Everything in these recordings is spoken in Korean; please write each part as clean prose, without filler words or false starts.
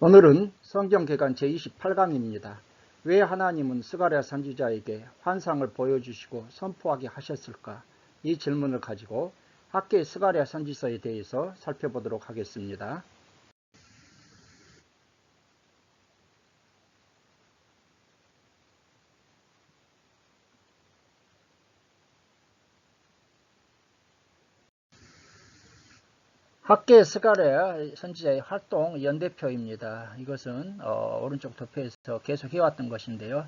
오늘은 성경개관 제28강입니다. 왜 하나님은 스가랴 선지자에게 환상을 보여주시고 선포하게 하셨을까? 이 질문을 가지고 학계 스가랴 선지서에 대해서 살펴보도록 하겠습니다. 학계 스가랴 선지자의 활동 연대표입니다. 이것은 오른쪽 도표에서 계속 해왔던 것인데요.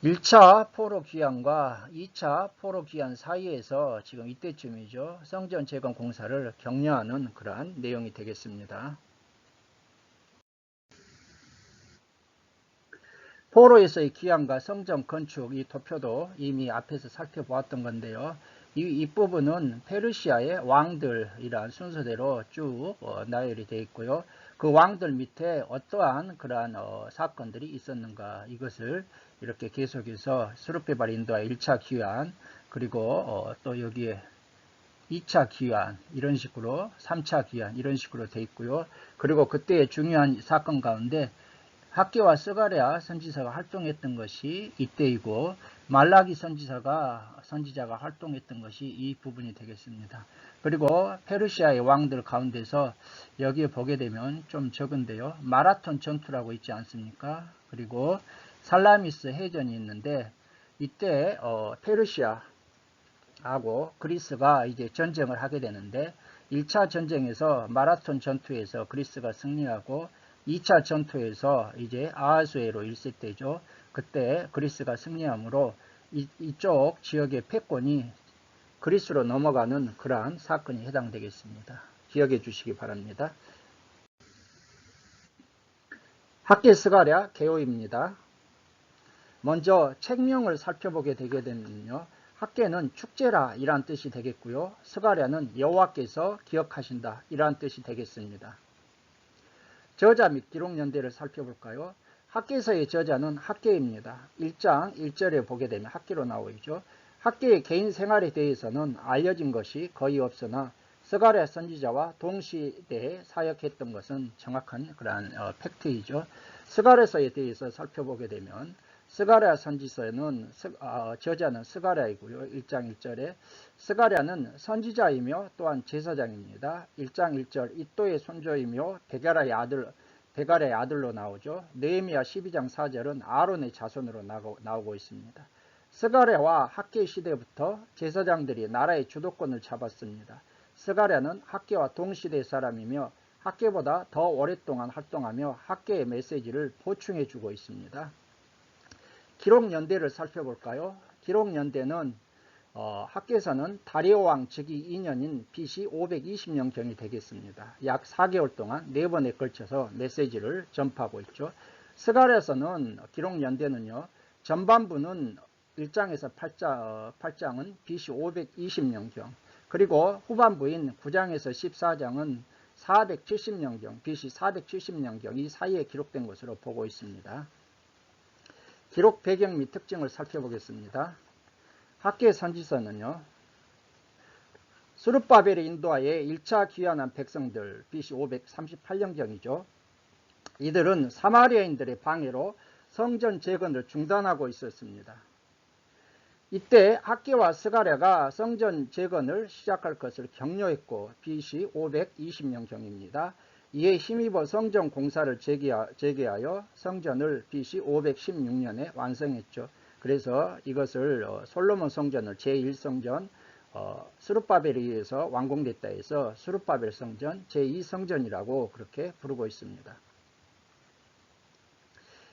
1차 포로 귀환과 2차 포로 귀환 사이에서 지금 이때쯤이죠. 성전 재건 공사를 격려하는 그러한 내용이 되겠습니다. 포로에서의 귀환과 성전 건축, 이 도표도 이미 앞에서 살펴보았던 건데요. 이 부분은 페르시아의 왕들이란 순서대로 쭉 나열이 되어 있고요. 그 왕들 밑에 어떠한 그러한 사건들이 있었는가, 이것을 이렇게 계속해서 스룹베발 인도와 1차 귀환, 그리고 또 여기에 2차 귀환, 이런 식으로 3차 귀환, 이런 식으로 되어 있고요. 그리고 그때의 중요한 사건 가운데 학계와 스가랴 선지자가 활동했던 것이 이때이고, 말라기 선지자가 활동했던 것이 이 부분이 되겠습니다. 그리고 페르시아의 왕들 가운데서 여기에 보게 되면 좀 적은데요. 마라톤 전투라고 있지 않습니까? 그리고 살라미스 해전이 있는데, 이때 페르시아하고 그리스가 이제 전쟁을 하게 되는데, 1차 전쟁에서 마라톤 전투에서 그리스가 승리하고 2차 전투에서 이제 아하수에로 1세때죠. 그때 그리스가 승리하므로 이쪽 지역의 패권이 그리스로 넘어가는 그러한 사건이 해당되겠습니다. 기억해 주시기 바랍니다. 학계 스가랴 개요입니다. 먼저 책명을 살펴보게 되게 되면요. 학계는 축제라 이란 뜻이 되겠고요. 스가랴는 여호와께서 기억하신다 이란 뜻이 되겠습니다. 저자 및 기록 연대를 살펴볼까요? 학계서의 저자는 학계입니다. 1장 1절에 보게 되면 학계로 나오죠. 학계의 개인 생활에 대해서는 알려진 것이 거의 없으나 스가랴 선지자와 동시대에 사역했던 것은 정확한 그러한 팩트이죠. 스가랴서에 대해서 살펴보게 되면 스가랴 선지서는 저자는 스가랴이고요. 1장 1절에 스가랴는 선지자이며 또한 제사장입니다. 1장 1절 이또의 손조이며 베가랴의 아들로 나오죠. 느헤미야 12장 4절은 아론의 자손으로 나오고 있습니다. 스가랴와 학계 시대부터 제사장들이 나라의 주도권을 잡았습니다. 스가랴는 학계와 동시대 사람이며 학계보다 더 오랫동안 활동하며 학계의 메시지를 보충해 주고 있습니다. 기록 연대를 살펴볼까요? 기록 연대는 학계에서는 다리오 왕 즉위 2년인 BC 520년경이 되겠습니다. 약 4개월 동안 4번에 걸쳐서 메시지를 전파하고 있죠. 스가랴서는 기록 연대는요. 전반부는 1장에서 8장은 BC 520년경, 그리고 후반부인 9장에서 14장은 470년경, BC 470년경 이 사이에 기록된 것으로 보고 있습니다. 기록 배경 및 특징을 살펴보겠습니다. 학계 선지서는요. 스룹바벨의 인도하에 1차 귀환한 백성들 BC 538년경이죠. 이들은 사마리아인들의 방해로 성전 재건을 중단하고 있었습니다. 이때 학계와 스가랴가 성전 재건을 시작할 것을 격려했고 BC 520년경입니다. 이에 힘입어 성전 공사를 재개하여 성전을 BC 516년에 완성했죠. 그래서 이것을 솔로몬 성전을 제1성전 스룹바벨에 의해서 완공됐다 해서 스룹바벨 성전 제2성전이라고 그렇게 부르고 있습니다.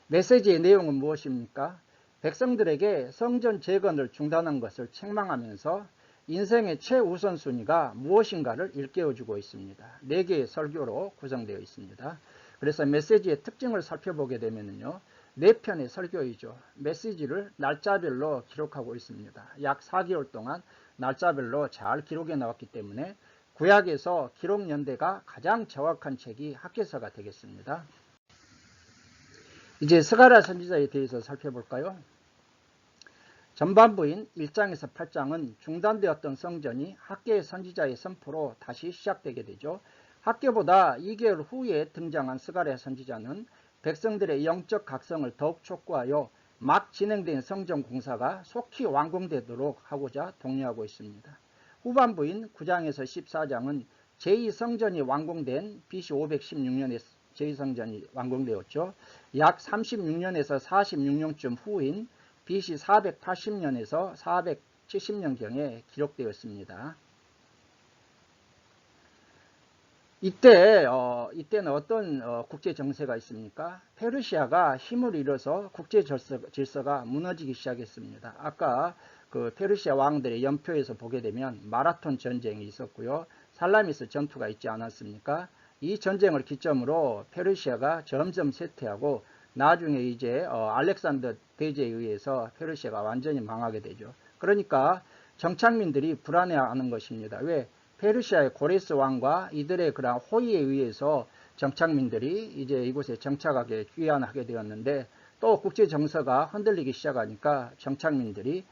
메시지의 내용은 무엇입니까? 백성들에게 성전 재건을 중단한 것을 책망하면서 인생의 최우선순위가 무엇인가를 일깨워주고 있습니다. 4개의 설교로 구성되어 있습니다. 그래서 메시지의 특징을 살펴보게 되면요. 4편의 설교이죠. 메시지를 날짜별로 기록하고 있습니다. 약 4개월 동안 날짜별로 잘 기록해 나왔기 때문에 구약에서 기록 연대가 가장 정확한 책이 학계서가 되겠습니다. 이제 스가랴 선지자에 대해서 살펴볼까요? 전반부인 1장에서 8장은 중단되었던 성전이 학계의 선지자의 선포로 다시 시작되게 되죠. 학교보다 2개월 후에 등장한 스가랴 선지자는 백성들의 영적 각성을 더욱 촉구하여 막 진행된 성전 공사가 속히 완공되도록 하고자 독려하고 있습니다. 후반부인 9장에서 14장은 제2성전이 완공된 BC 516년에 제2성전이 완공되었죠. 약 36년에서 46년쯤 후인 BC 480년에서 470년경에 기록되었습니다. 이때는 어떤 국제 정세가 있습니까? 페르시아가 힘을 잃어서 국제 질서가 무너지기 시작했습니다. 아까 그 페르시아 왕들의 연표에서 보게 되면 마라톤 전쟁이 있었고요. 살라미스 전투가 있지 않았습니까? 이 전쟁을 기점으로 페르시아가 점점 쇠퇴하고 나중에 이제 알렉산더 대제에 의해서 페르시아가 완전히 망하게 되죠. 그러니까 정착민들이 불안해하는 것입니다. 왜? 페르시아의 고레스 왕과 이들의 그런 호의에 의해서 정착민들이 이제 이곳에 정착하게 귀환하게 되었는데 또 국제 정서가 흔들리기 시작하니까 정착민들이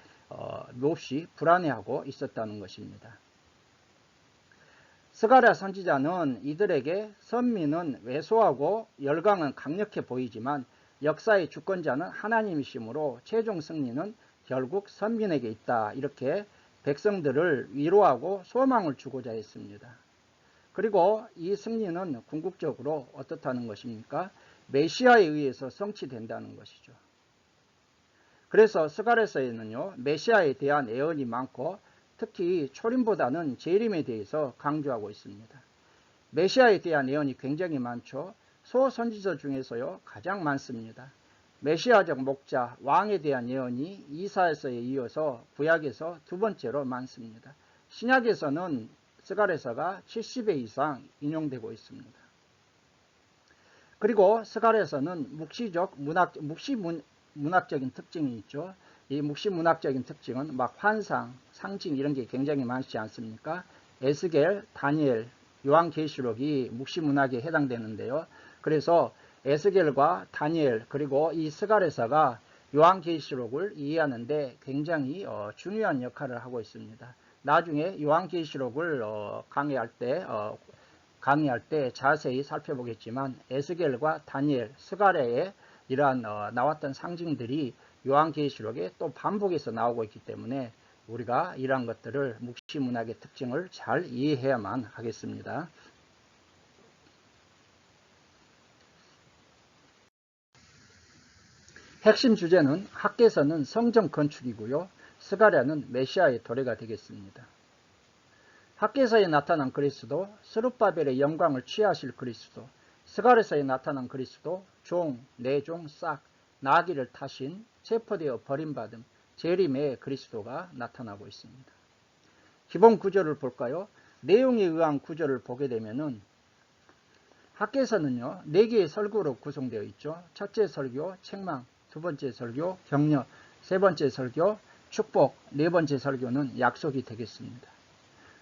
몹시 불안해하고 있었다는 것입니다. 스가랴 선지자는 이들에게 선민은 왜소하고 열강은 강력해 보이지만 역사의 주권자는 하나님이시므로 최종 승리는 결국 선민에게 있다. 이렇게 백성들을 위로하고 소망을 주고자 했습니다. 그리고 이 승리는 궁극적으로 어떻다는 것입니까? 메시아에 의해서 성취된다는 것이죠. 그래서 스가랴서에는요, 메시아에 대한 예언이 많고 특히 초림보다는 재림에 대해서 강조하고 있습니다. 메시아에 대한 예언이 굉장히 많죠. 소선지서 중에서요 가장 많습니다. 메시아적 목자 왕에 대한 예언이 이사야서에 이어서 구약에서 두 번째로 많습니다. 신약에서는 스가랴서가 70회 이상 인용되고 있습니다. 그리고 스가랴서는 묵시문학적인 특징이 있죠. 이 묵시문학적인 특징은 막 환상, 상징 이런 게 굉장히 많지 않습니까? 에스겔, 다니엘, 요한계시록이 묵시문학에 해당되는데요. 그래서 에스겔과 다니엘 그리고 이 스가랴서가 요한계시록을 이해하는데 굉장히 중요한 역할을 하고 있습니다. 나중에 요한계시록을 강의할 때 자세히 살펴보겠지만 에스겔과 다니엘, 스가랴에 이러한 나왔던 상징들이 요한계시록에 또 반복해서 나오고 있기 때문에 우리가 이러한 것들을 묵시문학의 특징을 잘 이해해야만 하겠습니다. 핵심 주제는 학개서는 성전 건축이고요. 스가랴는 메시아의 도래가 되겠습니다. 학개서에 나타난 그리스도, 스룹바벨의 영광을 취하실 그리스도, 스가랴서에 나타난 그리스도, 종, 내종, 싹, 나귀를 타신, 체포되어 버림받은 재림의 그리스도가 나타나고 있습니다. 기본 구조를 볼까요? 내용에 의한 구조를 보게 되면은 학개서는요 4개의 설교로 구성되어 있죠. 첫째 설교, 책망, 두 번째 설교, 격려, 세 번째 설교, 축복, 네 번째 설교는 약속이 되겠습니다.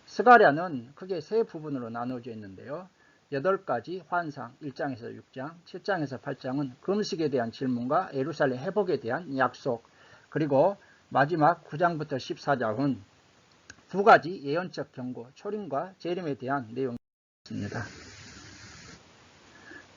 스가랴는 크게 세 부분으로 나누어져 있는데요. 8가지 환상 1장에서 6장, 7장에서 8장은 금식에 대한 질문과 예루살렘 회복에 대한 약속, 그리고 마지막 9장부터 14장은 2가지 예언적 경고, 초림과 재림에 대한 내용이 있습니다.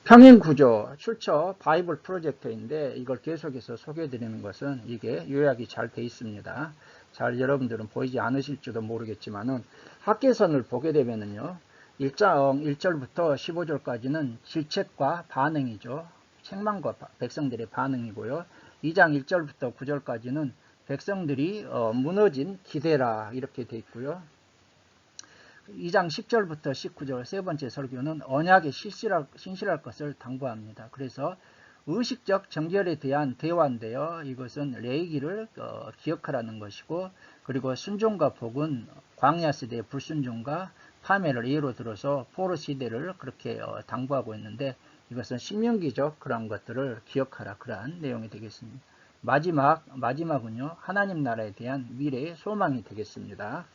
평행구조, 출처 바이블 프로젝터인데 이걸 계속해서 소개해드리는 것은 이게 요약이 잘 되어 있습니다. 잘 여러분들은 보이지 않으실지도 모르겠지만은 학개선을 보게 되면은요 1장 1절부터 15절까지는 질책과 반응이죠. 책망과 백성들의 반응이고요. 2장 1절부터 9절까지는 백성들이 무너진 기대라 이렇게 되어 있고요. 2장 10절부터 19절 세 번째 설교는 언약에 신실할 것을 당부합니다. 그래서 의식적 정결에 대한 대화인데요. 이것은 레위기를 기억하라는 것이고, 그리고 순종과 복은 광야 시대의 불순종과 파멸을 예로 들어서 포로 시대를 그렇게 당부하고 있는데, 이것은 신명기적 그런 것들을 기억하라 그러한 내용이 되겠습니다. 마지막은요 하나님 나라에 대한 미래의 소망이 되겠습니다.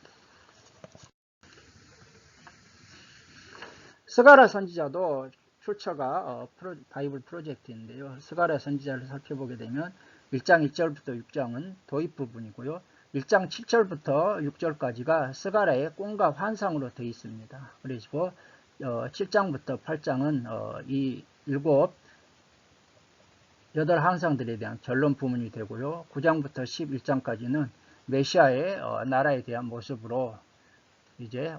스가랴 선지자도 출처가 바이블 프로젝트인데요. 스가랴 선지자를 살펴보게 되면 1장 1절부터 6장은 도입 부분이고요. 1장 7절부터 6절까지가 스가랴의 꿈과 환상으로 되어 있습니다. 그리고 7장부터 8장은 이 8 환상들에 대한 결론 부분이 되고요. 9장부터 11장까지는 메시아의 나라에 대한 모습으로 이제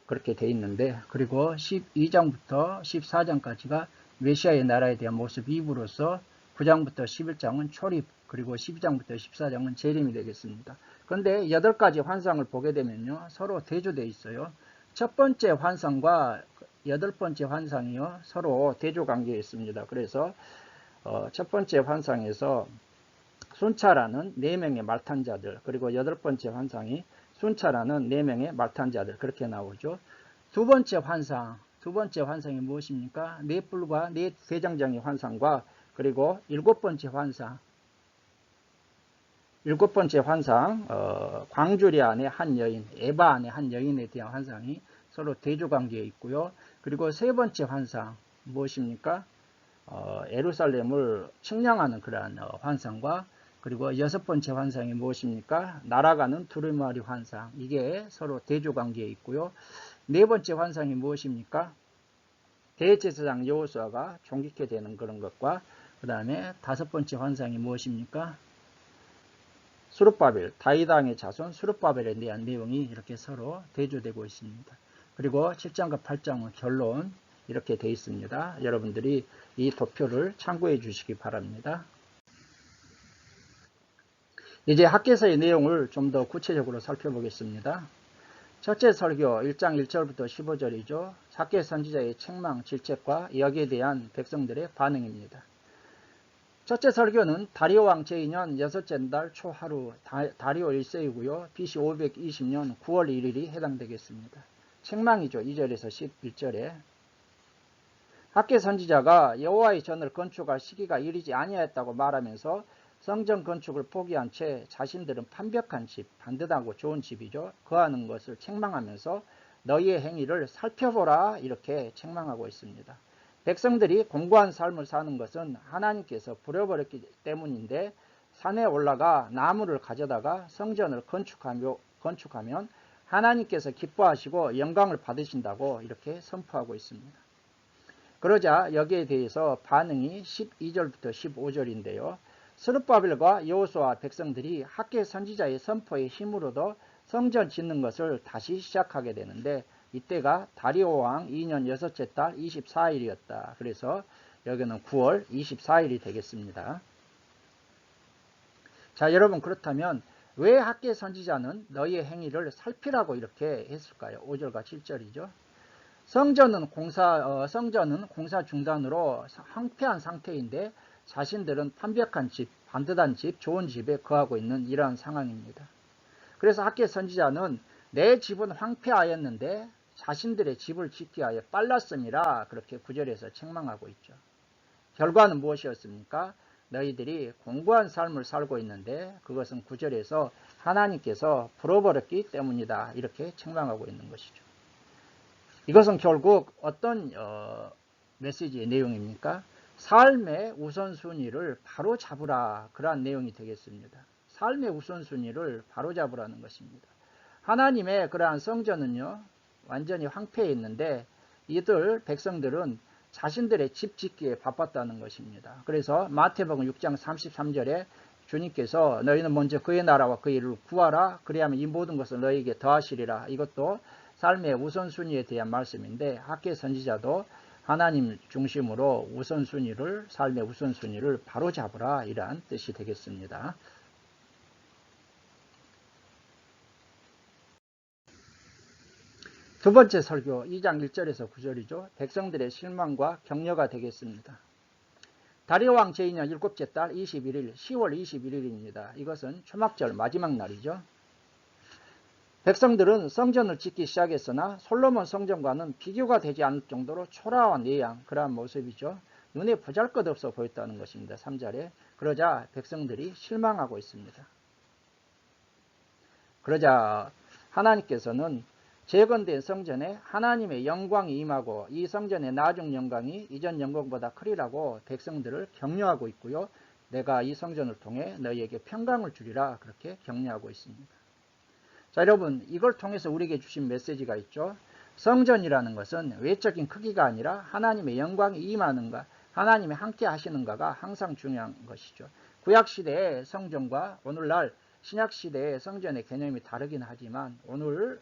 그렇게 돼 있는데, 그리고 12장부터 14장까지가 메시아의 나라에 대한 모습 2부로서 9장부터 11장은 초립, 그리고 12장부터 14장은 재림이 되겠습니다. 그런데 8가지 환상을 보게 되면요, 서로 대조되어 있어요. 첫 번째 환상과 8번째 환상이요, 서로 대조 관계에 있습니다. 그래서 첫 번째 환상에서 순찰하는 4명의 말탄자들, 그리고 8번째 환상이 순찰하는 4명의 말탄자들, 그렇게 나오죠. 두 번째 환상이 무엇입니까? 네 뿔과 네 대장장이 환상과, 그리고 일곱 번째 환상, 광주리 안의 한 여인, 에바 안의 한 여인에 대한 환상이 서로 대조관계에 있고요. 그리고 세 번째 환상 무엇입니까? 예루살렘을 측량하는 그러한 환상과, 그리고 6번째 환상이 무엇입니까? 날아가는 두루마리 환상, 이게 서로 대조관계에 있고요. 네 번째 환상이 무엇입니까? 대제사장 여호수아가 종기케 되는 그런 것과, 그 다음에 5번째 환상이 무엇입니까? 수룹바벨, 다윗 왕의 자손 수룹바벨에 대한 내용이 이렇게 서로 대조되고 있습니다. 그리고 7장과 8장은 결론 이렇게 되어 있습니다. 여러분들이 이 도표를 참고해 주시기 바랍니다. 이제 학개서의 내용을 좀 더 구체적으로 살펴보겠습니다. 첫째 설교 1장 1절부터 15절이죠. 학개 선지자의 책망, 질책과 여기에 대한 백성들의 반응입니다. 첫째 설교는 다리오 왕 제2년 여섯째 달 초하루, 다리오 1세이고요. BC 520년 9월 1일이 해당되겠습니다. 책망이죠. 2절에서 11절에. 학개 선지자가 여호와의 전을 건축할 시기가 이르지 아니하였다고 말하면서 성전 건축을 포기한 채 자신들은 판벽한 집, 반듯하고 좋은 집이죠, 거하는 것을 책망하면서 너희의 행위를 살펴보라, 이렇게 책망하고 있습니다. 백성들이 공고한 삶을 사는 것은 하나님께서 부려버렸기 때문인데, 산에 올라가 나무를 가져다가 성전을 건축하면 하나님께서 기뻐하시고 영광을 받으신다고 이렇게 선포하고 있습니다. 그러자 여기에 대해서 반응이 12절부터 15절인데요. 스룹바벨과 여호수아 백성들이 학개 선지자의 선포의 힘으로도 성전 짓는 것을 다시 시작하게 되는데, 이때가 다리오 왕 2년 여섯째 달 24일이었다. 그래서 여기는 9월 24일이 되겠습니다. 자, 여러분, 그렇다면 왜 학개 선지자는 너희의 행위를 살피라고 이렇게 했을까요? 5절과 7절이죠. 성전은 공사 중단으로 황폐한 상태인데 자신들은 판벽한 집, 반듯한 집, 좋은 집에 거하고 있는 이러한 상황입니다. 그래서 학개 선지자는 내 집은 황폐하였는데 자신들의 집을 짓기 위하여 빨랐음이라, 그렇게 9절에서 책망하고 있죠. 결과는 무엇이었습니까? 너희들이 공고한 삶을 살고 있는데 그것은 9절에서 하나님께서 불어버렸기 때문이다, 이렇게 책망하고 있는 것이죠. 이것은 결국 어떤 메시지의 내용입니까? 삶의 우선순위를 바로 잡으라, 그러한 내용이 되겠습니다. 삶의 우선순위를 바로 잡으라는 것입니다. 하나님의 그러한 성전은요, 완전히 황폐해 있는데 이들 백성들은 자신들의 집 짓기에 바빴다는 것입니다. 그래서 마태복음 6장 33절에 주님께서 너희는 먼저 그의 나라와 그의 일을 구하라, 그리하면 이 모든 것을 너희에게 더하시리라, 이것도 삶의 우선순위에 대한 말씀인데, 학개 선지자도 하나님 중심으로 삶의 우선순위를 바로잡으라, 이러한 뜻이 되겠습니다. 두 번째 설교 2장 1절에서 9절이죠. 백성들의 실망과 격려가 되겠습니다. 다리오 왕 제2년 7째 달 21일, 10월 21일입니다. 이것은 초막절 마지막 날이죠. 백성들은 성전을 짓기 시작했으나 솔로몬 성전과는 비교가 되지 않을 정도로 초라한 예양, 그러한 모습이죠. 눈에 보잘것없어 보였다는 것입니다. 3절에. 그러자 백성들이 실망하고 있습니다. 그러자 하나님께서는 재건된 성전에 하나님의 영광이 임하고 이 성전의 나중 영광이 이전 영광보다 크리라고 백성들을 격려하고 있고요. 내가 이 성전을 통해 너희에게 평강을 주리라, 그렇게 격려하고 있습니다. 자, 여러분, 이걸 통해서 우리에게 주신 메시지가 있죠. 성전이라는 것은 외적인 크기가 아니라 하나님의 영광이 임하는가, 하나님이 함께 하시는가가 항상 중요한 것이죠. 구약시대의 성전과 오늘날 신약시대의 성전의 개념이 다르긴 하지만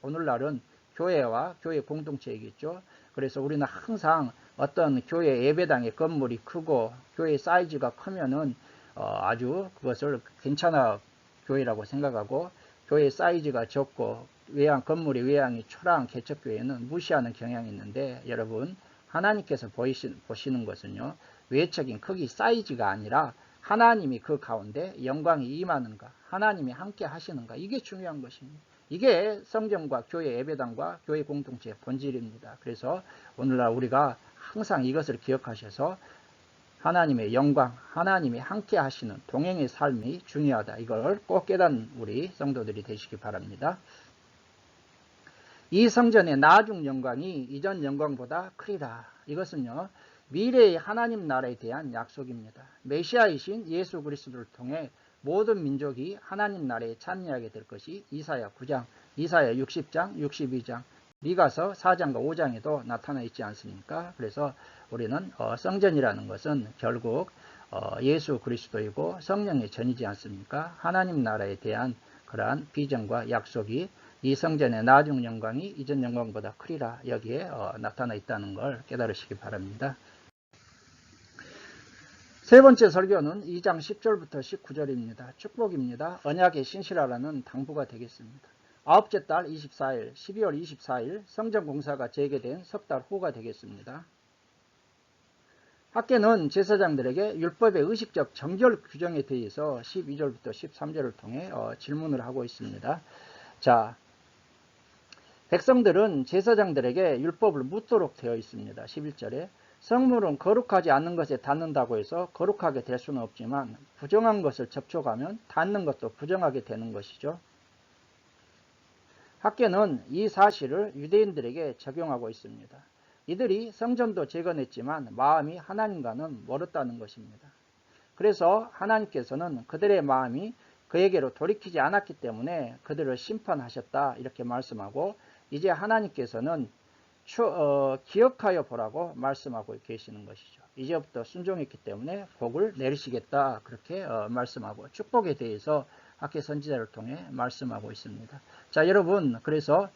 오늘날은 교회와 교회 공동체이겠죠. 그래서 우리는 항상 어떤 교회 예배당의 건물이 크고 교회 사이즈가 크면은 아주 그것을 괜찮아 교회라고 생각하고, 교회 사이즈가 적고 건물의 외양이 초라한 개척교회는 무시하는 경향이 있는데, 여러분 하나님께서 보시는 것은요, 외적인 크기 사이즈가 아니라 하나님이 그 가운데 영광이 임하는가, 하나님이 함께 하시는가, 이게 중요한 것입니다. 이게 성전과 교회 예배당과 교회 공동체의 본질입니다. 그래서 오늘날 우리가 항상 이것을 기억하셔서 하나님의 영광, 하나님이 함께 하시는 동행의 삶이 중요하다, 이걸 꼭 깨닫는 우리 성도들이 되시기 바랍니다. 이 성전의 나중 영광이 이전 영광보다 크리라. 이것은요, 미래의 하나님 나라에 대한 약속입니다. 메시아이신 예수 그리스도를 통해 모든 민족이 하나님 나라에 참여하게 될 것이 이사야 9장, 이사야 60장, 62장, 미가서 4장과 5장에도 나타나 있지 않습니까? 그래서 우리는 성전이라는 것은 결국 예수 그리스도이고 성령의 전이지 않습니까? 하나님 나라에 대한 그러한 비전과 약속이 이 성전의 나중 영광이 이전 영광보다 크리라, 여기에 나타나 있다는 걸 깨달으시기 바랍니다. 세 번째 설교는 2장 10절부터 19절입니다. 축복입니다. 언약의 신실하라는 당부가 되겠습니다. 아홉째 달 24일, 12월 24일 성전 공사가 재개된 석 달 후가 되겠습니다. 학계는 제사장들에게 율법의 의식적 정결 규정에 대해서 12절부터 13절을 통해 질문을 하고 있습니다. 자, 백성들은 제사장들에게 율법을 묻도록 되어 있습니다. 11절에 성물은 거룩하지 않는 것에 닿는다고 해서 거룩하게 될 수는 없지만 부정한 것을 접촉하면 닿는 것도 부정하게 되는 것이죠. 학계는 이 사실을 유대인들에게 적용하고 있습니다. 이들이 성전도 재건했지만 마음이 하나님과는 멀었다는 것입니다. 그래서 하나님께서는 그들의 마음이 그에게로 돌이키지 않았기 때문에 그들을 심판하셨다, 이렇게 말씀하고, 이제 하나님께서는 기억하여 보라고 말씀하고 계시는 것이죠. 이제부터 순종했기 때문에 복을 내리시겠다, 그렇게 말씀하고 축복에 대해서 학계 선지자를 통해 말씀하고 있습니다. 자, 여러분, 그래서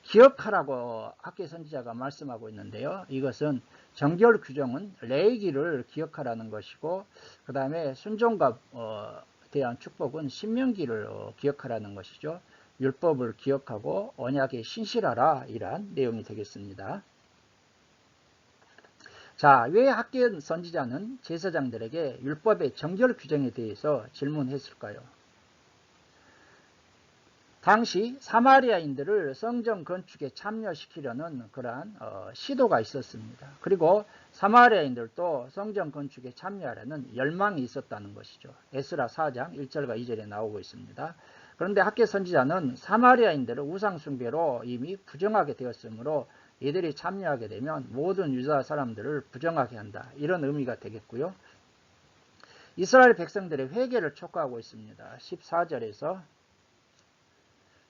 기억하라고 학계 선지자가 말씀하고 있는데요. 이것은 정결 규정은 레위기를 기억하라는 것이고, 그 다음에 순종과 대한 축복은 신명기를 기억하라는 것이죠. 율법을 기억하고 언약에 신실하라, 이러한 내용이 되겠습니다. 자, 왜 학계 선지자는 제사장들에게 율법의 정결 규정에 대해서 질문했을까요? 당시 사마리아인들을 성전 건축에 참여시키려는 그러한 시도가 있었습니다. 그리고 사마리아인들도 성전 건축에 참여하려는 열망이 있었다는 것이죠. 에스라 4장 1절과 2절에 나오고 있습니다. 그런데 학계 선지자는 사마리아인들을 우상숭배로 이미 부정하게 되었으므로 이들이 참여하게 되면 모든 유다 사람들을 부정하게 한다, 이런 의미가 되겠고요. 이스라엘 백성들의 회개를 촉구하고 있습니다. 14절에서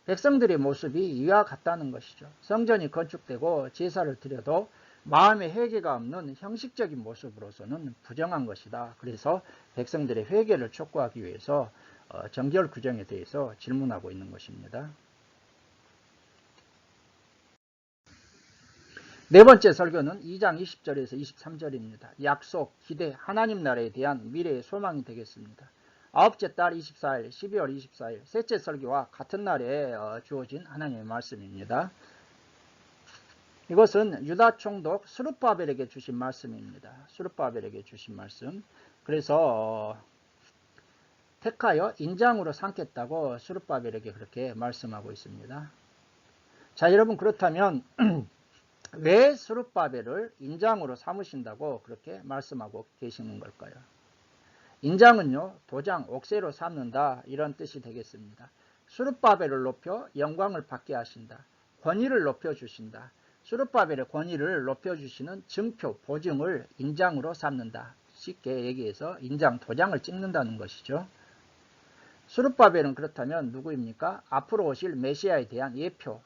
백성들의 모습이 이와 같다는 것이죠. 성전이 건축되고 제사를 드려도 마음의 회개가 없는 형식적인 모습으로서는 부정한 것이다. 그래서 백성들의 회개를 촉구하기 위해서 정결 규정에 대해서 질문하고 있는 것입니다. 네 번째 설교는 2장 20절에서 23절입니다. 약속, 기대, 하나님 나라에 대한 미래의 소망이 되겠습니다. 아홉째 달 24일, 12월 24일, 셋째 설교와 같은 날에 주어진 하나님의 말씀입니다. 이것은 유다 총독 스룹바벨에게 주신 말씀입니다. 스룹바벨에게 주신 말씀. 그래서 택하여 인장으로 삼겠다고 스룹바벨에게 그렇게 말씀하고 있습니다. 자, 여러분, 그렇다면 왜 스룹바벨을 인장으로 삼으신다고 그렇게 말씀하고 계시는 걸까요? 인장은요, 도장, 옥새로 삼는다, 이런 뜻이 되겠습니다. 스룹바벨을 높여 영광을 받게 하신다. 권위를 높여주신다. 스룹바벨의 권위를 높여주시는 증표, 보증을 인장으로 삼는다. 쉽게 얘기해서 인장, 도장을 찍는다는 것이죠. 스룹바벨은 그렇다면 누구입니까? 앞으로 오실 메시아에 대한 예표.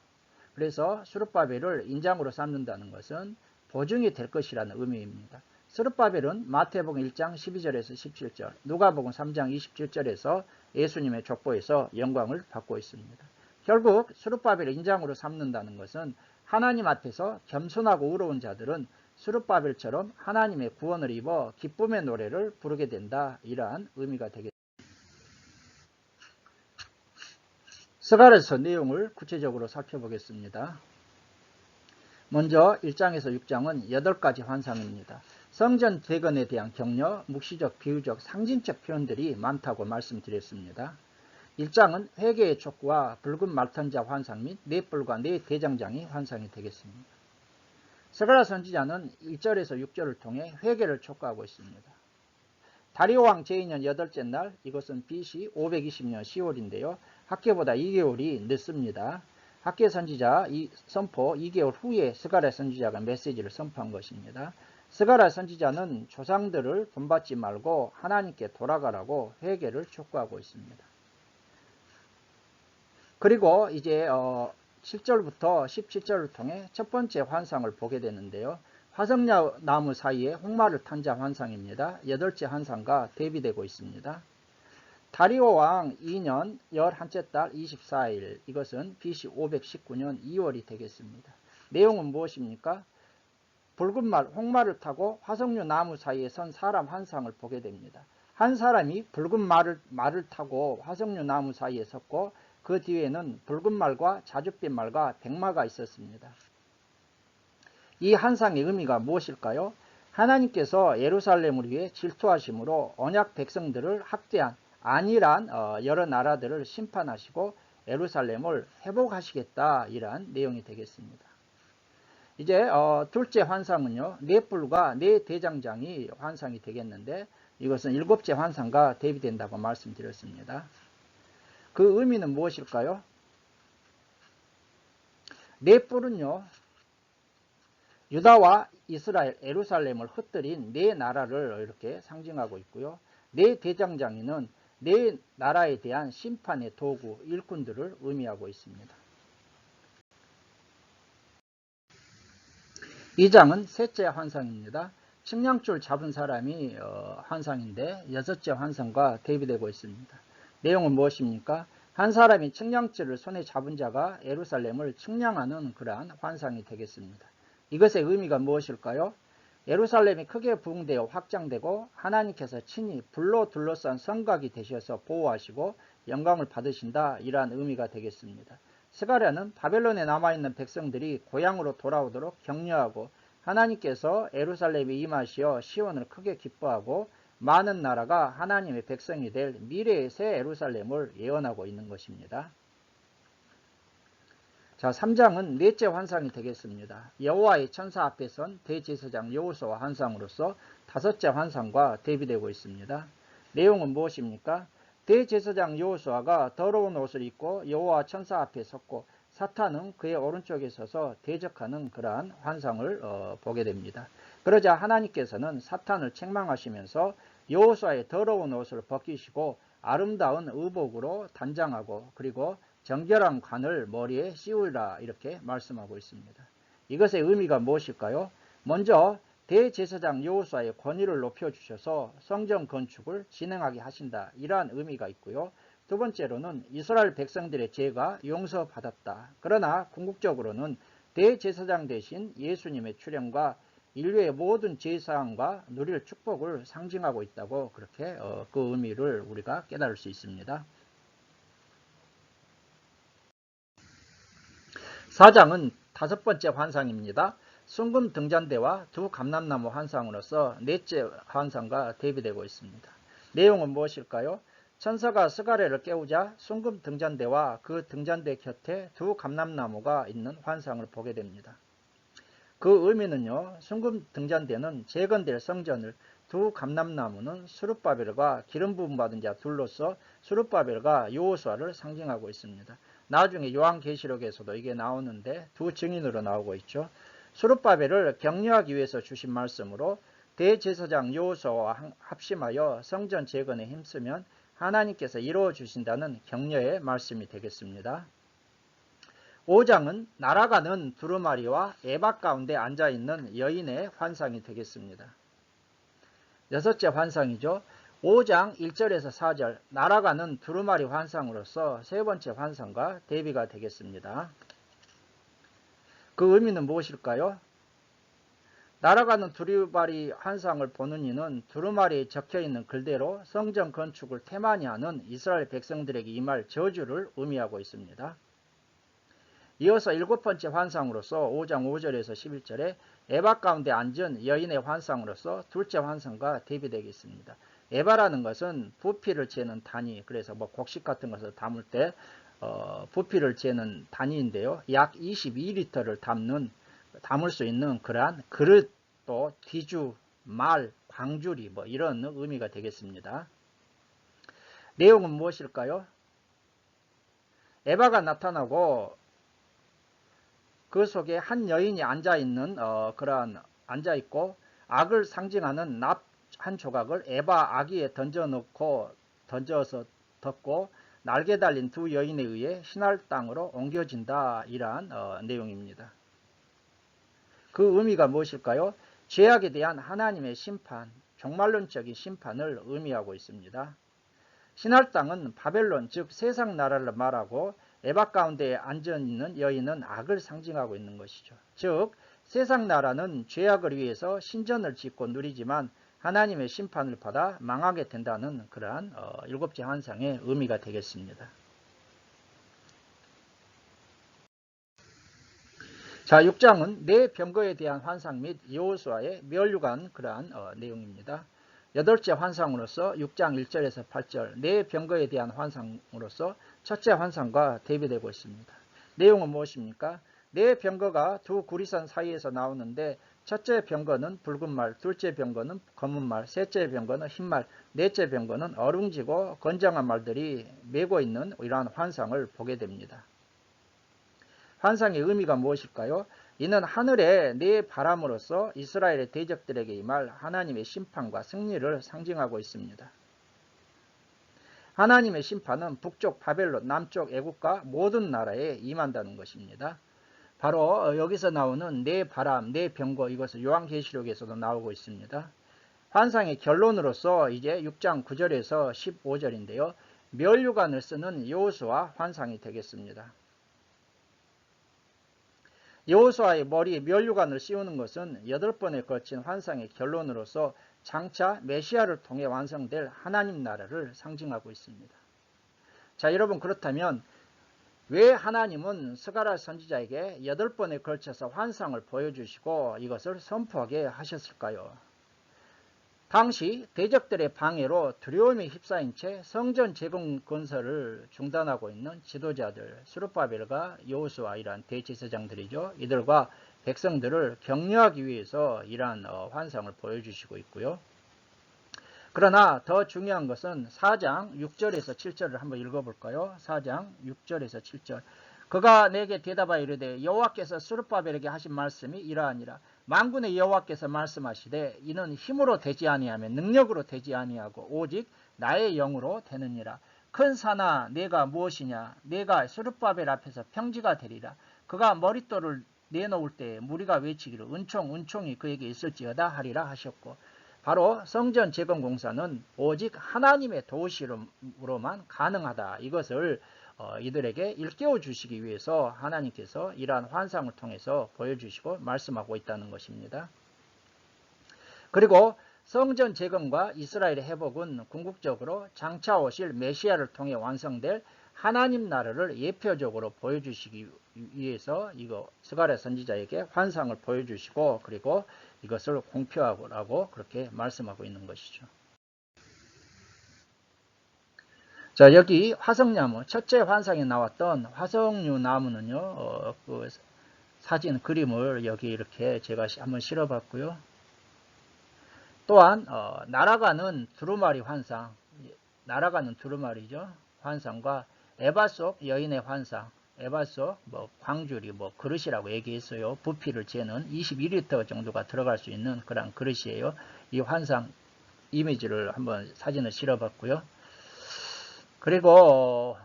그래서 스룹바벨을 인장으로 삼는다는 것은 보증이 될 것이라는 의미입니다. 스룹바벨은 마태복음 1장 12절에서 17절, 누가복음 3장 27절에서 예수님의 족보에서 영광을 받고 있습니다. 결국 스룹바벨을 인장으로 삼는다는 것은 하나님 앞에서 겸손하고 의로운 자들은 스룹바벨처럼 하나님의 구원을 입어 기쁨의 노래를 부르게 된다. 이러한 의미가 되겠습니다. 스가랴서 내용을 구체적으로 살펴보겠습니다. 먼저 1장에서 6장은 8가지 환상입니다. 성전 재건에 대한 격려, 묵시적, 비유적, 상징적 표현들이 많다고 말씀드렸습니다. 1장은 회개의 촉구와 붉은 말탄자 환상 및 네 뿔과 네 대장장이 환상이 되겠습니다. 스가랴 선지자는 1절에서 6절을 통해 회개를 촉구하고 있습니다. 다리오 왕 제2년 8째 날, 이것은 BC 520년 10월인데요. 학계보다 2개월이 늦습니다. 학계 선지자 선포 2개월 후에 스가랴 선지자가 메시지를 선포한 것입니다. 스가랴 선지자는 조상들을 본받지 말고 하나님께 돌아가라고 회개를 촉구하고 있습니다. 그리고 이제 7절부터 17절을 통해 첫 번째 환상을 보게 되는데요. 화석나무 사이에 홍마를 탄 자 환상입니다. 8째 환상과 대비되고 있습니다. 다리오 왕 2년 11째 달 24일, 이것은 BC 519년 2월이 되겠습니다. 내용은 무엇입니까? 붉은 말, 홍마를 타고 화석류 나무 사이에 선 사람 한 쌍을 보게 됩니다. 한 사람이 붉은 말을 타고 화석류 나무 사이에 섰고 그 뒤에는 붉은 말과 자줏빛 말과 백마가 있었습니다. 이 한상의 의미가 무엇일까요? 하나님께서 예루살렘을 위해 질투하심으로 언약 백성들을 학대한 안일한 여러 나라들을 심판하시고 예루살렘을 회복하시겠다, 이러한 내용이 되겠습니다. 이제 둘째 환상은요, 네 뿔과 네 대장장이 환상이 되겠는데 이것은 7째 환상과 대비된다고 말씀드렸습니다. 그 의미는 무엇일까요? 네 뿔은요, 유다와 이스라엘, 예루살렘을 흩뜨린 네 나라를 이렇게 상징하고 있고요. 네 대장장이는 네 나라에 대한 심판의 도구, 일꾼들을 의미하고 있습니다. 2장은 셋째 환상입니다. 측량줄 잡은 사람이 환상인데 6째 환상과 대비되고 있습니다. 내용은 무엇입니까? 한 사람이 측량줄을 손에 잡은 자가 예루살렘을 측량하는 그러한 환상이 되겠습니다. 이것의 의미가 무엇일까요? 예루살렘이 크게 부흥되어 확장되고 하나님께서 친히 불로 둘러싼 성곽이 되셔서 보호하시고 영광을 받으신다, 이러한 의미가 되겠습니다. 스가랴는 바벨론에 남아있는 백성들이 고향으로 돌아오도록 격려하고 하나님께서 예루살렘에 임하시어 시온을 크게 기뻐하고 많은 나라가 하나님의 백성이 될 미래의 새 예루살렘을 예언하고 있는 것입니다. 자, 3장은 넷째 환상이 되겠습니다. 여호와의 천사 앞에 선 대제사장 여호수아 환상으로서 5째 환상과 대비되고 있습니다. 내용은 무엇입니까? 대제사장 여호수아가 더러운 옷을 입고 여호와 천사 앞에 섰고 사탄은 그의 오른쪽에 서서 대적하는 그러한 환상을 보게 됩니다. 그러자 하나님께서는 사탄을 책망하시면서 여호수아의 더러운 옷을 벗기시고 아름다운 의복으로 단장하고 그리고 정결한 관을 머리에 씌우리라, 이렇게 말씀하고 있습니다. 이것의 의미가 무엇일까요? 먼저 대제사장 여호수아의 권위를 높여주셔서 성전 건축을 진행하게 하신다, 이러한 의미가 있고요. 두 번째로는 이스라엘 백성들의 죄가 용서받았다. 그러나 궁극적으로는 대제사장 대신 예수님의 출현과 인류의 모든 죄사함과 누릴 축복을 상징하고 있다고, 그렇게 그 의미를 우리가 깨달을 수 있습니다. 4장은 5번째 환상입니다. 순금 등잔대와 두 감람나무 환상으로서 넷째 환상과 대비되고 있습니다. 내용은 무엇일까요? 천사가 스가랴를 깨우자 순금 등잔대와 그 등잔대 곁에 두 감람나무가 있는 환상을 보게 됩니다. 그 의미는요, 순금 등잔대는 재건될 성전을, 두 감람나무는 스룹바벨과 기름 부음 받은 자 둘로서 스룹바벨과 여호수아를 상징하고 있습니다. 나중에 요한계시록에서도 이게 나오는데 두 증인으로 나오고 있죠. 스룹바벨을 격려하기 위해서 주신 말씀으로 대제사장 여호수아와 합심하여 성전 재건에 힘쓰면 하나님께서 이루어 주신다는 격려의 말씀이 되겠습니다. 5장은 날아가는 두루마리와 에바 가운데 앉아있는 여인의 환상이 되겠습니다. 여섯째 환상이죠. 5장 1절에서 4절 날아가는 두루마리 환상으로서 세 번째 환상과 대비가 되겠습니다. 그 의미는 무엇일까요? 날아가는 두루마리 환상을 보는 이는 두루마리에 적혀있는 글대로 성전 건축을 태만히 하는 이스라엘 백성들에게 임할 저주를 의미하고 있습니다. 이어서 일곱 번째 환상으로서 5장 5절에서 11절에 에바 가운데 앉은 여인의 환상으로서 둘째 환상과 대비되겠습니다. 에바라는 것은 부피를 재는 단위, 그래서 뭐 곡식 같은 것을 담을 때 부피를 재는 단위인데요. 약 22리터를 담을 수 있는 그러한 그릇, 또 뒤주, 말, 광주리 뭐 이런 의미가 되겠습니다. 내용은 무엇일까요? 에바가 나타나고 그 속에 한 여인이 앉아있고 악을 상징하는 납 한 조각을 에바 아기에 던져서 덮고 날개 달린 두 여인에 의해 신할 땅으로 옮겨진다. 이러한 내용입니다. 그 의미가 무엇일까요? 죄악에 대한 하나님의 심판, 종말론적인 심판을 의미하고 있습니다. 신할 땅은 바벨론, 즉 세상 나라를 말하고 에바 가운데 앉아있는 여인은 악을 상징하고 있는 것이죠. 즉 세상 나라는 죄악을 위해서 신전을 짓고 누리지만 하나님의 심판을 받아 망하게 된다는 그러한 일곱째 환상의 의미가 되겠습니다. 자, 6장은 네 병거에 대한 환상 및 여호수아의 멸류관 그러한 내용입니다. 여덟째 환상으로서 6장 1절에서 8절 네 병거에 대한 환상으로서 첫째 환상과 대비되고 있습니다. 내용은 무엇입니까? 네 병거가 두 구리산 사이에서 나오는데 첫째 병거는 붉은 말, 둘째 병거는 검은 말, 셋째 병거는 흰 말, 넷째 병거는 어룽지고 건장한 말들이 메고 있는 이러한 환상을 보게 됩니다. 환상의 의미가 무엇일까요? 이는 하늘의 네 바람으로서 이스라엘의 대적들에게 임할 하나님의 심판과 승리를 상징하고 있습니다. 하나님의 심판은 북쪽 바벨론, 남쪽 애국과 모든 나라에 임한다는 것입니다. 바로 여기서 나오는 네 바람, 네 병거, 이것은 요한계시록에서도 나오고 있습니다. 환상의 결론으로서 이제 6장 9절에서 15절인데요. 멸류관을 쓰는 여호수아 환상이 되겠습니다. 여호수아의 머리에 멸류관을 씌우는 것은 8번에 걸친 환상의 결론으로서 장차 메시아를 통해 완성될 하나님 나라를 상징하고 있습니다. 자, 여러분, 그렇다면 왜 하나님은 스가랴 선지자에게 8번에 걸쳐서 환상을 보여주시고 이것을 선포하게 하셨을까요? 당시 대적들의 방해로 두려움에 휩싸인 채 성전 재건 건설을 중단하고 있는 지도자들 스룹바벨과 여호수아 이러한 대제사장들이죠. 이들과 백성들을 격려하기 위해서 이러한 환상을 보여주시고 있고요. 그러나 더 중요한 것은 4장 6절에서 7절을 한번 읽어볼까요? 4장 6절에서 7절 그가 내게 대답하여 이르되 여호와께서 스룹바벨에게 하신 말씀이 이러하니라. 만군의 여호와께서 말씀하시되 이는 힘으로 되지 아니하며 능력으로 되지 아니하고 오직 나의 영으로 되느니라. 큰 산아 내가 무엇이냐? 내가 스룹바벨 앞에서 평지가 되리라. 그가 머릿돌을 내놓을 때에 무리가 외치기를 은총이 그에게 있을지어다 하리라 하셨고, 바로 성전 재건 공사는 오직 하나님의 도우심으로만 가능하다. 이것을 이들에게 일깨워 주시기 위해서 하나님께서 이러한 환상을 통해서 보여주시고 말씀하고 있다는 것입니다. 그리고 성전 재건과 이스라엘의 회복은 궁극적으로 장차 오실 메시아를 통해 완성될 하나님 나라를 예표적으로 보여주시기 위해서 스가랴 선지자에게 환상을 보여주시고 그리고 이것을 공표하라고 그렇게 말씀하고 있는 것이죠. 자, 여기 화석나무, 첫째 환상에 나왔던 화석류 나무는요, 그 사진 그림을 여기 이렇게 제가 한번 실어봤고요. 또한 날아가는 두루마리 환상, 날아가는 두루마리죠. 환상과 에바 속 여인의 환상, 에바 속 광주리 그릇이라고 얘기했어요. 부피를 재는 21리터 정도가 들어갈 수 있는 그런 그릇이에요. 이 환상 이미지를 한번 사진을 실어봤고요. 그리고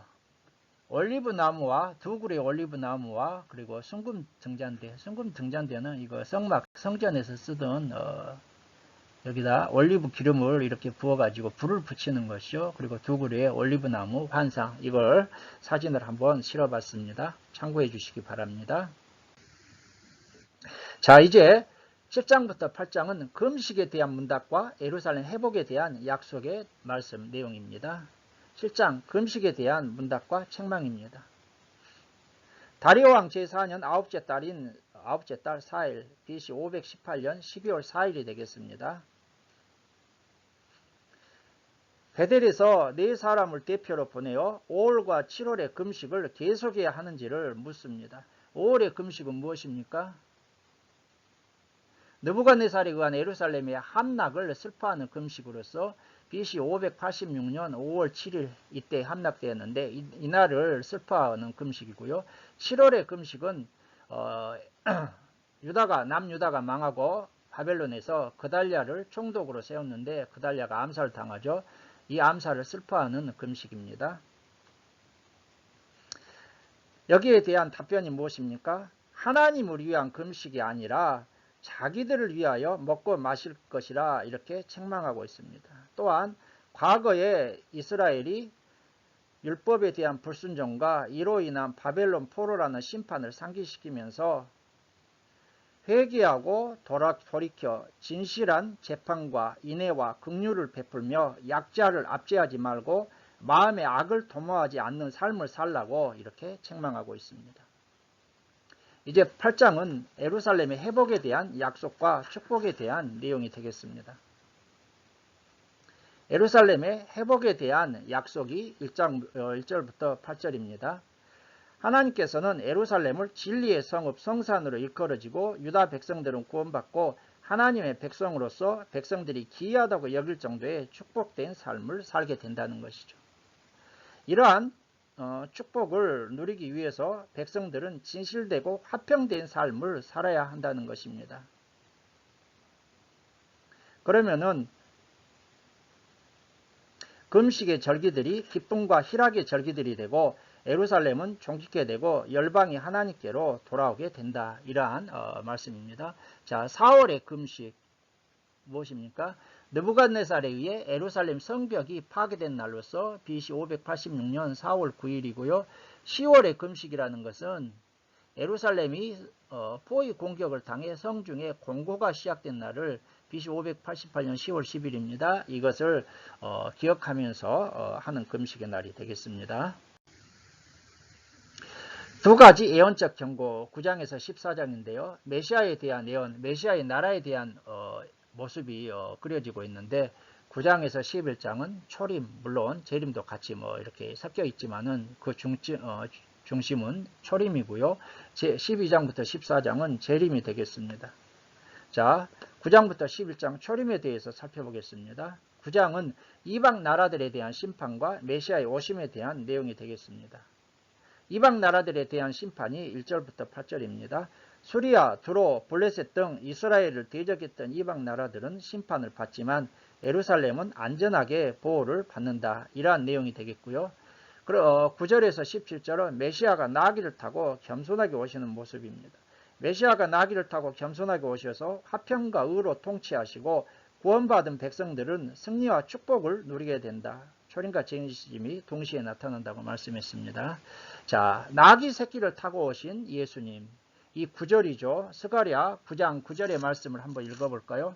올리브 나무와 두 그루의 올리브 나무와 그리고 순금 등잔대는 이거 성전에서 쓰던 여기다 올리브 기름을 이렇게 부어 가지고 불을 붙이는 것이요. 그리고 두 그루의 올리브 나무 환상, 이걸 사진을 한번 실어 봤습니다. 참고해 주시기 바랍니다. 자, 이제 7장부터 8장은 금식에 대한 문답과 예루살렘 회복에 대한 약속의 말씀 내용입니다. 7장 금식에 대한 문답과 책망입니다. 다리오 왕 제4년 아홉째 달 4일 BC 518년 12월 4일이 되겠습니다. 베델에서 네 사람을 대표로 보내어 5월과 7월의 금식을 계속해야 하는지를 묻습니다. 5월의 금식은 무엇입니까? 느부갓네살에 의한 예루살렘의 함락을 슬퍼하는 금식으로서 BC 586년 5월 7일 이때 함락되었는데 이날을 슬퍼하는 금식이고요. 7월의 금식은 남유다가 망하고 바벨론에서 그달랴를 총독으로 세웠는데 그달랴가 암살당하죠. 이 암살을 슬퍼하는 금식입니다. 여기에 대한 답변이 무엇입니까? 하나님을 위한 금식이 아니라 자기들을 위하여 먹고 마실 것이라 이렇게 책망하고 있습니다. 또한 과거에 이스라엘이 율법에 대한 불순종과 이로 인한 바벨론 포로라는 심판을 상기시키면서 회개하고 돌이켜 진실한 재판과 인애와 긍휼을 베풀며 약자를 압제하지 말고 마음의 악을 도모하지 않는 삶을 살라고 이렇게 책망하고 있습니다. 이제 8장은 예루살렘의 회복에 대한 약속과 축복에 대한 내용이 되겠습니다. 예루살렘의 회복에 대한 약속이 1절부터 8절입니다. 하나님께서는 예루살렘을 진리의 성읍 성산으로 일컬어지고 유다 백성들은 구원받고 하나님의 백성으로서 백성들이 기이하다고 여길 정도의 축복된 삶을 살게 된다는 것이죠. 이러한 축복을 누리기 위해서 백성들은 진실되고 화평된 삶을 살아야 한다는 것입니다. 그러면은 금식의 절기들이 기쁨과 희락의 절기들이 되고 예루살렘은 종기게 되고 열방이 하나님께로 돌아오게 된다. 이러한 말씀입니다. 자, 4월의 금식 무엇입니까? 느부갓네살에 의해 예루살렘 성벽이 파괴된 날로서 BC 586년 4월 9일이고요. 10월의 금식이라는 것은 예루살렘이 포위 공격을 당해 성중에 공고가 시작된 날을 BC 588년 10월 10일입니다. 이것을 기억하면서 하는 금식의 날이 되겠습니다. 두 가지 예언적 경고 9장에서 14장인데요. 메시아에 대한 예언, 메시아의 나라에 대한 모습이 그려지고 있는데 9장에서 11장은 초림, 물론 재림도 같이 이렇게 섞여 있지만은 그 중심은 초림이고요. 12장부터 14장은 재림이 되겠습니다. 자, 9장부터 11장 초림에 대해서 살펴보겠습니다. 9장은 이방 나라들에 대한 심판과 메시아의 오심에 대한 내용이 되겠습니다. 이방 나라들에 대한 심판이 1절부터 8절입니다. 수리아, 두로, 블레셋 등 이스라엘을 대적했던 이방 나라들은 심판을 받지만 예루살렘은 안전하게 보호를 받는다. 이러한 내용이 되겠고요. 9절에서 17절은 메시아가 나귀를 타고 겸손하게 오시는 모습입니다. 메시아가 나귀를 타고 겸손하게 오셔서 화평과 의로 통치하시고 구원받은 백성들은 승리와 축복을 누리게 된다. 초림과 재림이 동시에 나타난다고 말씀했습니다. 자, 나귀 새끼를 타고 오신 예수님. 이 9절이죠. 스가랴 9장 9절의 말씀을 한번 읽어볼까요?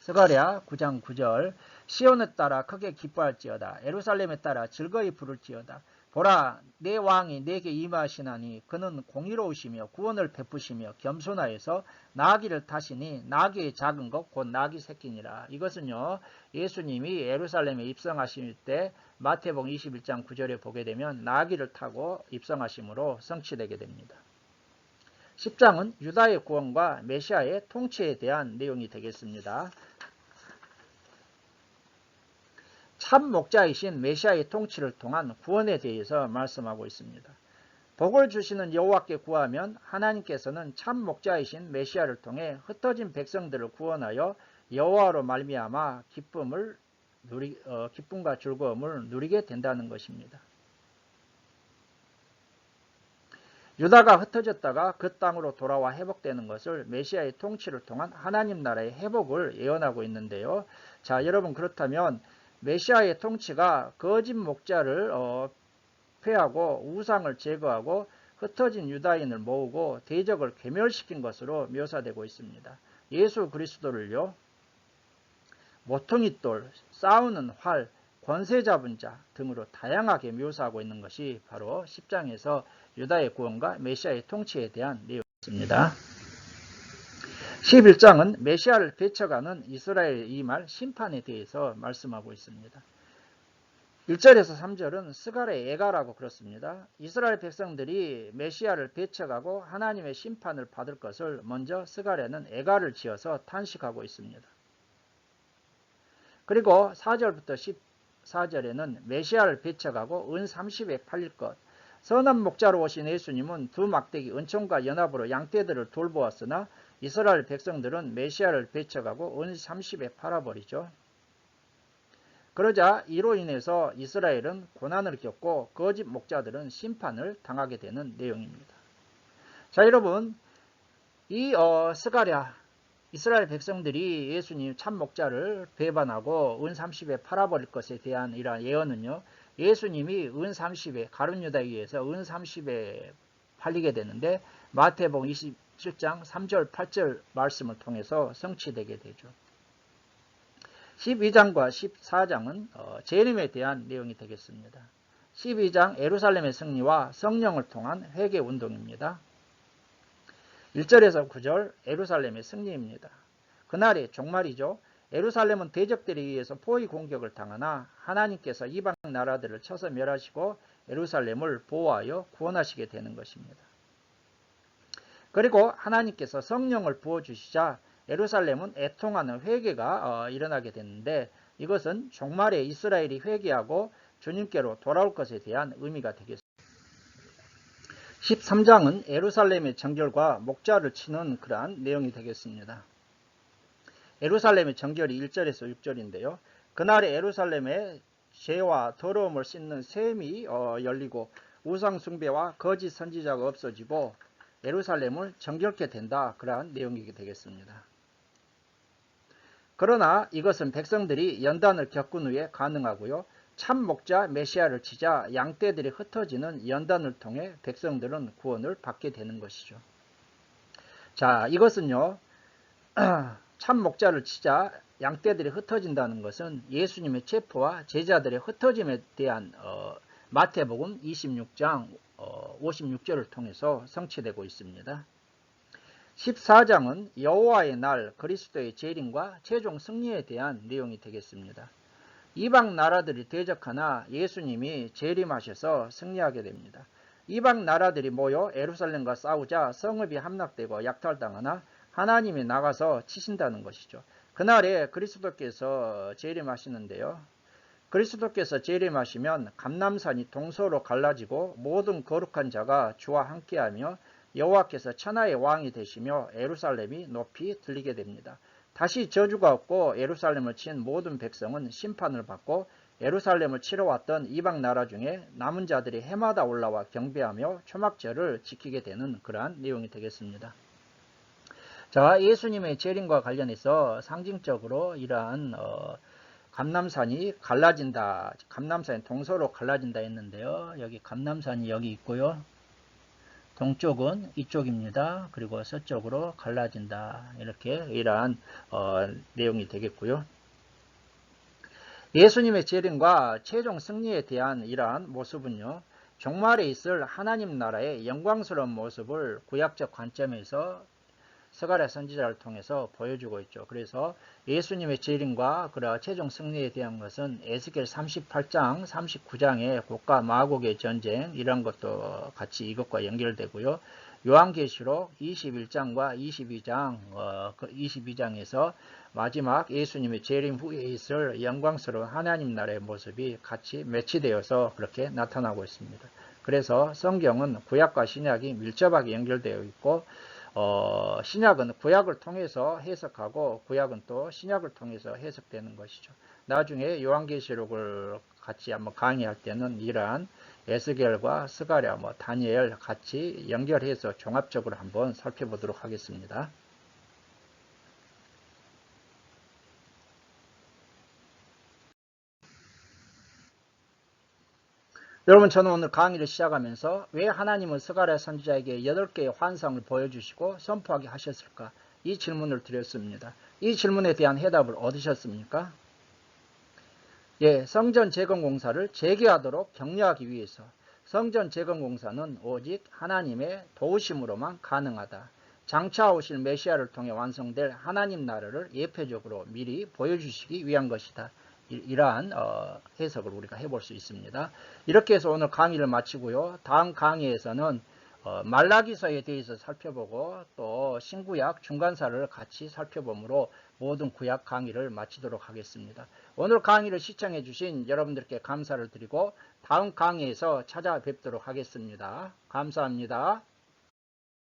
스가랴 9장 9절. 시온에 따라 크게 기뻐할지어다. 예루살렘에 따라 즐거이 부를지어다. 보라, 내 왕이 내게 임하시나니 그는 공의로우시며 구원을 베푸시며 겸손하여서 나귀를 타시니 나귀의 작은 것 곧 나귀 새끼니라. 이것은요, 예수님이 예루살렘에 입성하실 때 마태복음 21장 9절에 보게 되면 나귀를 타고 입성하심으로 성취되게 됩니다. 10장은 유다의 구원과 메시아의 통치에 대한 내용이 되겠습니다. 참 목자이신 메시아의 통치를 통한 구원에 대해서 말씀하고 있습니다. 복을 주시는 여호와께 구하면 하나님께서는 참 목자이신 메시아를 통해 흩어진 백성들을 구원하여 여호와로 말미암아 기쁨과 즐거움을 누리게 된다는 것입니다. 유다가 흩어졌다가 그 땅으로 돌아와 회복되는 것을 메시아의 통치를 통한 하나님 나라의 회복을 예언하고 있는데요. 자, 여러분 그렇다면 메시아의 통치가 거짓 목자를 폐하고 우상을 제거하고 흩어진 유다인을 모으고 대적을 괴멸시킨 것으로 묘사되고 있습니다. 예수 그리스도를요, 모퉁이 돌, 싸우는 활, 권세 잡은 자 등으로 다양하게 묘사하고 있는 것이 바로 10장에서 유다의 구원과 메시아의 통치에 대한 내용입니다. 11장은 메시아를 배척하는 이스라엘의 임할 심판에 대해서 말씀하고 있습니다. 1절에서 3절은 스갈의 애가라고 그렇습니다. 이스라엘 백성들이 메시아를 배척하고 하나님의 심판을 받을 것을 먼저 스갈에는 애가를 지어서 탄식하고 있습니다. 그리고 4절부터 14절에는 메시아를 배척하고 은 30에 팔릴 것. 선한 목자로 오신 예수님은 두 막대기 은총과 연합으로 양떼들을 돌보았으나 이스라엘 백성들은 메시아를 배척하고 은 30에 팔아버리죠. 그러자 이로 인해서 이스라엘은 고난을 겪고 거짓 목자들은 심판을 당하게 되는 내용입니다. 자, 여러분, 이 스가랴 이스라엘 백성들이 예수님 참 목자를 배반하고 은 30에 팔아버릴 것에 대한 이러한 예언은요, 예수님이 은 30에 가룟 유다에 의해서 은 30에 팔리게 되는데 마태복음 27장 3절 8절 말씀을 통해서 성취되게 되죠. 12장과 14장은 재림에 대한 내용이 되겠습니다. 12장 예루살렘의 승리와 성령을 통한 회개운동입니다. 1절에서 9절 예루살렘의 승리입니다. 그날이 종말이죠. 예루살렘은 대적들에 의해서 포위 공격을 당하나 하나님께서 이방 나라들을 쳐서 멸하시고 예루살렘을 보호하여 구원하시게 되는 것입니다. 그리고 하나님께서 성령을 부어주시자 예루살렘은 애통하는 회개가 일어나게 됐는데 이것은 종말에 이스라엘이 회개하고 주님께로 돌아올 것에 대한 의미가 되겠습니다. 13장은 예루살렘의 정결과 목자를 치는 그러한 내용이 되겠습니다. 예루살렘의 정결이 1절에서 6절인데요. 그날에 예루살렘의 죄와 더러움을 씻는 셈이 열리고 우상 숭배와 거짓 선지자가 없어지고 예루살렘을 정결케 된다. 그러한 내용이 되겠습니다. 그러나 이것은 백성들이 연단을 겪은 후에 가능하고요. 참 목자 메시아를 치자 양떼들이 흩어지는 연단을 통해 백성들은 구원을 받게 되는 것이죠. 자, 이것은요. 참 목자를 치자 양떼들이 흩어진다는 것은 예수님의 체포와 제자들의 흩어짐에 대한 마태복음 26장 56절을 통해서 성취되고 있습니다. 14장은 여호와의 날 그리스도의 재림과 최종 승리에 대한 내용이 되겠습니다. 이방 나라들이 대적하나 예수님이 재림하셔서 승리하게 됩니다. 이방 나라들이 모여 예루살렘과 싸우자 성읍이 함락되고 약탈당하나 하나님이 나가서 치신다는 것이죠. 그날에 그리스도께서 재림하시는데요. 그리스도께서 재림하시면 감람산이 동서로 갈라지고 모든 거룩한 자가 주와 함께하며 여호와께서 천하의 왕이 되시며 예루살렘이 높이 들리게 됩니다. 다시 저주가 없고 예루살렘을 친 모든 백성은 심판을 받고 예루살렘을 치러 왔던 이방 나라 중에 남은 자들이 해마다 올라와 경배하며 초막절을 지키게 되는 그러한 내용이 되겠습니다. 자, 예수님의 재림과 관련해서 상징적으로 이러한 감람산이 갈라진다, 감람산이 동서로 갈라진다 했는데요. 여기 감람산이 여기 있고요. 동쪽은 이쪽입니다. 그리고 서쪽으로 갈라진다. 이렇게 이러한 내용이 되겠고요. 예수님의 재림과 최종 승리에 대한 이러한 모습은요. 종말에 있을 하나님 나라의 영광스러운 모습을 구약적 관점에서 스가랴 선지자를 통해서 보여주고 있죠. 그래서 예수님의 재림과 그러 최종 승리에 대한 것은 에스겔 38장, 39장의 곡과 마곡의 전쟁 이런 것도 같이 이것과 연결되고요. 요한계시록 21장과 22장에서 마지막 예수님의 재림 후에 있을 영광스러운 하나님 나라의 모습이 같이 매치되어서 그렇게 나타나고 있습니다. 그래서 성경은 구약과 신약이 밀접하게 연결되어 있고 신약은 구약을 통해서 해석하고 구약은 또 신약을 통해서 해석되는 것이죠. 나중에 요한계시록을 같이 한번 강의할 때는 이러한 에스겔과 스가랴, 다니엘 같이 연결해서 종합적으로 한번 살펴보도록 하겠습니다. 여러분, 저는 오늘 강의를 시작하면서 왜 하나님은 스가랴 선지자에게 8개의 환상을 보여주시고 선포하게 하셨을까? 이 질문을 드렸습니다. 이 질문에 대한 해답을 얻으셨습니까? 예, 성전 재건 공사를 재개하도록 격려하기 위해서. 성전 재건 공사는 오직 하나님의 도우심으로만 가능하다. 장차 오실 메시아를 통해 완성될 하나님 나라를 예표적으로 미리 보여주시기 위한 것이다. 이러한 해석을 우리가 해볼 수 있습니다. 이렇게 해서 오늘 강의를 마치고요. 다음 강의에서는 말라기서에 대해서 살펴보고 또 신구약 중간사를 같이 살펴보므로 모든 구약 강의를 마치도록 하겠습니다. 오늘 강의를 시청해 주신 여러분들께 감사를 드리고 다음 강의에서 찾아뵙도록 하겠습니다. 감사합니다.